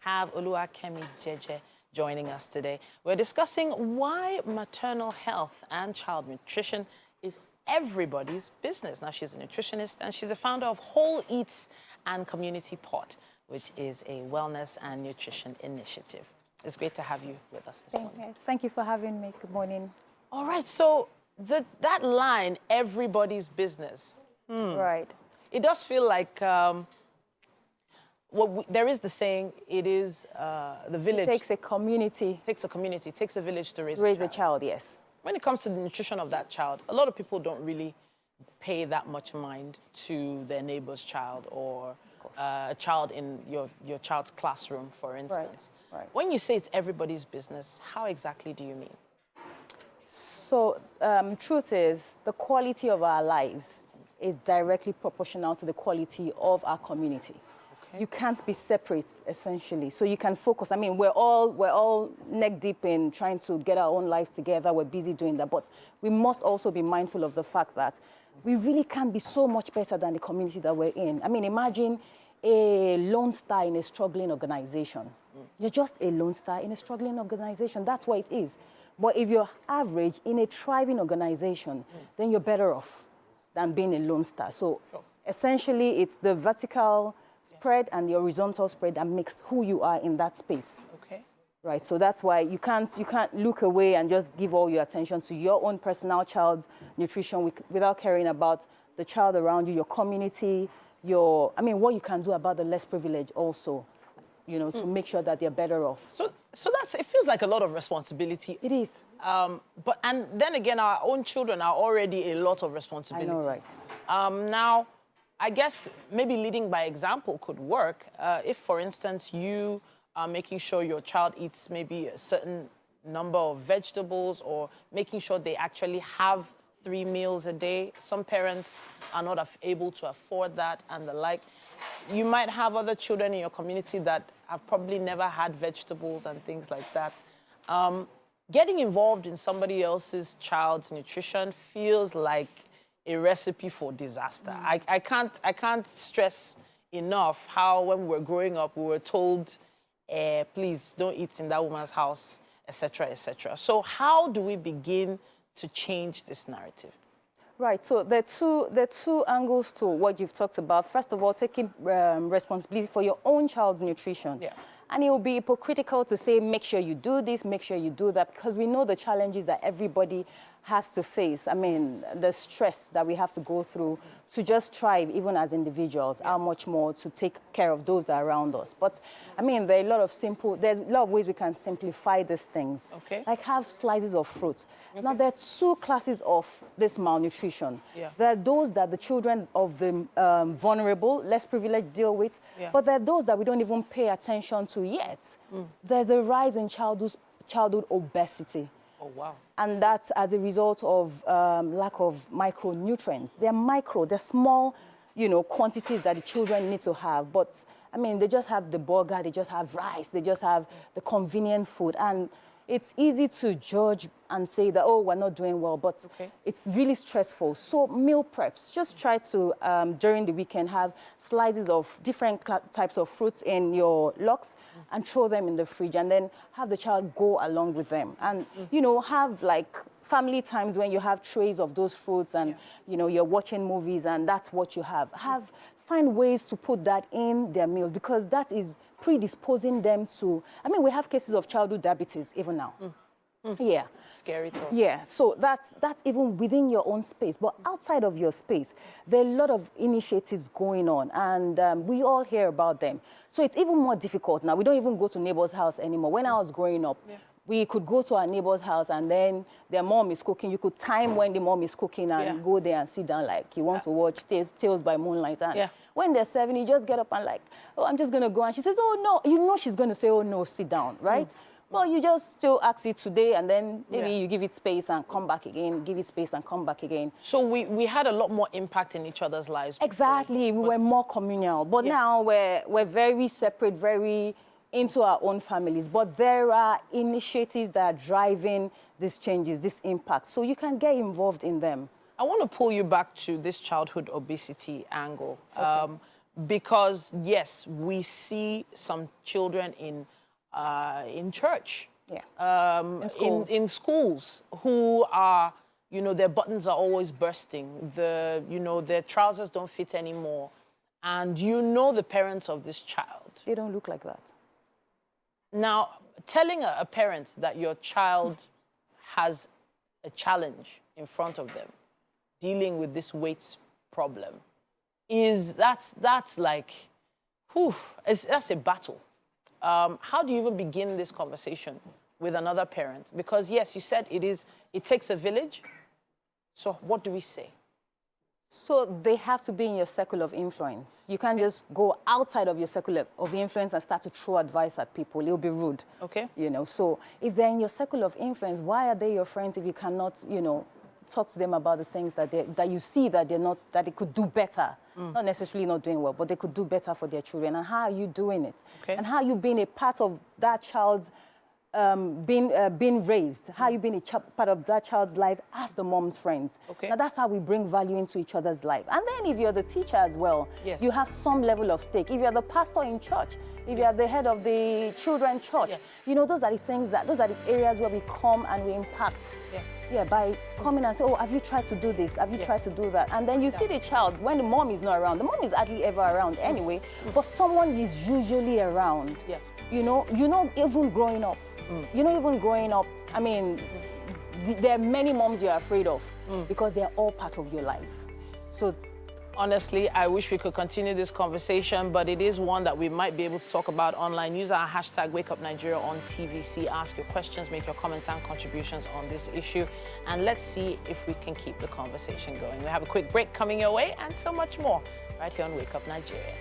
have Oluwakemi Jeje joining us today. We're discussing why maternal health and child nutrition is everybody's business. Now, she's a nutritionist and she's a founder of Whole Eats and Community Pot, which is a wellness and nutrition initiative. It's great to have you with us this morning. Thank you for having me. Good morning. All right, so that line, everybody's business. Right. It does feel like, there is the saying, it is the village. It takes a community. Takes a community, takes a village to raise a child, yes. When it comes to the nutrition of that child, a lot of people don't really pay that much mind to their neighbor's child or a child in your child's classroom, for instance. Right. When you say it's everybody's business, how exactly do you mean? So, truth is, the quality of our lives is directly proportional to the quality of our community. Okay. You can't be separate, essentially. So you can focus. I mean, we're all neck deep in trying to get our own lives together. We're busy doing that. But we must also be mindful of the fact that we really can be so much better than the community that we're in. I mean, imagine a lone star in a struggling organization. You're just a lone star in a struggling organization. That's what it is. But if you're average in a thriving organization, then you're better off than being a lone star. So essentially, it's the vertical spread and the horizontal spread that makes who you are in that space. Okay. Right. So that's why you can't look away and just give all your attention to your own personal child's nutrition without caring about the child around you, your community, what you can do about the less privileged also. To make sure that they're better off. So it feels like a lot of responsibility. It is. And then again, our own children are already a lot of responsibility. I know, right. Now, I guess maybe leading by example could work. If, for instance, you are making sure your child eats maybe a certain number of vegetables or making sure they actually have 3 meals a day. Some parents are not able to afford that and the like. You might have other children in your community that have probably never had vegetables and things like that. Getting involved in somebody else's child's nutrition feels like a recipe for disaster. I can't stress enough how when we were growing up, we were told, please don't eat in that woman's house, etc., etc. So how do we begin to change this narrative? Right, so there are two angles to what you've talked about. First of all, taking responsibility for your own child's nutrition. Yeah. And it will be hypocritical to say, make sure you do this, make sure you do that, because we know the challenges that everybody has to face. I mean, the stress that we have to go through to just thrive, even as individuals, how much more to take care of those that are around us. But, I mean, there's a lot of ways we can simplify these things. Okay. Like have slices of fruit. Okay. Now, there are 2 classes of this malnutrition. Yeah. There are those that the children of the vulnerable, less privileged deal with, but there are those that we don't even pay attention to yet. There's a rise in childhood obesity. Oh, wow. And that's as a result of lack of micronutrients. They're small, quantities that the children need to have. But, I mean, they just have the burger, they just have rice, they just have the convenient food. And it's easy to judge and say that, oh, we're not doing well, but it's really stressful. So meal preps, just try to, during the weekend, have slices of different types of fruits in your lox and throw them in the fridge and then have the child go along with them. And, have like family times when you have trays of those fruits and, you're watching movies and that's what you have. Find ways to put that in their meals because that is predisposing them to, I mean, we have cases of childhood diabetes even now. Yeah. Scary thought. Yeah, so that's even within your own space. But outside of your space, there are a lot of initiatives going on, and we all hear about them. So it's even more difficult now. We don't even go to neighbor's house anymore. When I was growing up, we could go to our neighbor's house, and then their mom is cooking. You could time when the mom is cooking and go there and sit down like you want to watch Tales by Moonlight. And when they're 7, you just get up and like, oh, I'm just going to go. And she says, oh, no. She's going to say, oh, no, sit down, right? Well, you just still ask it today, and then maybe you give it space and come back again, give it space and come back again. So we had a lot more impact in each other's lives. Exactly. We were more communal. But now we're very separate, very into our own families. But there are initiatives that are driving these changes, this impact. So you can get involved in them. I want to pull you back to this childhood obesity angle. Because yes, we see some children in church, in schools who are, you know, their buttons are always bursting. Their trousers don't fit anymore, and you know the parents of this child. They don't look like that. Now, telling a parent that your child has a challenge in front of them, dealing with this weight problem, that's like, whew, that's a battle. How do you even begin this conversation with another parent? Because yes, you said it takes a village. So what do we say? So they have to be in your circle of influence. You can't just go outside of your circle of influence and start to throw advice at people. It'll be rude. Okay. You know, so if they're in your circle of influence, why are they your friends if you cannot, you know, talk to them about the things that you see that they could do better? Not necessarily not doing well, but they could do better for their children. And how are you doing it? Okay. And how are you being a part of that child's being raised, how you been a part of that child's life as the mom's friends. Okay. Now that's how we bring value into each other's life. And then if you're the teacher as well, yes, you have some level of stake. If you're the pastor in church, if you're the head of the children's church, yes, you know, those are the areas where we come and we impact. Yeah, by coming and say, oh, have you tried to do this? Have you tried to do that? And then you see the child, when the mom is not around, the mom is hardly ever around anyway, but someone is usually around. Yes. You know, even growing up, I mean, there are many moms you're afraid of because they're all part of your life. So honestly, I wish we could continue this conversation, but it is one that we might be able to talk about online. Use our hashtag WakeUpNigeria on TVC. Ask your questions, make your comments and contributions on this issue, and let's see if we can keep the conversation going. We have a quick break coming your way and so much more right here on Wake Up Nigeria.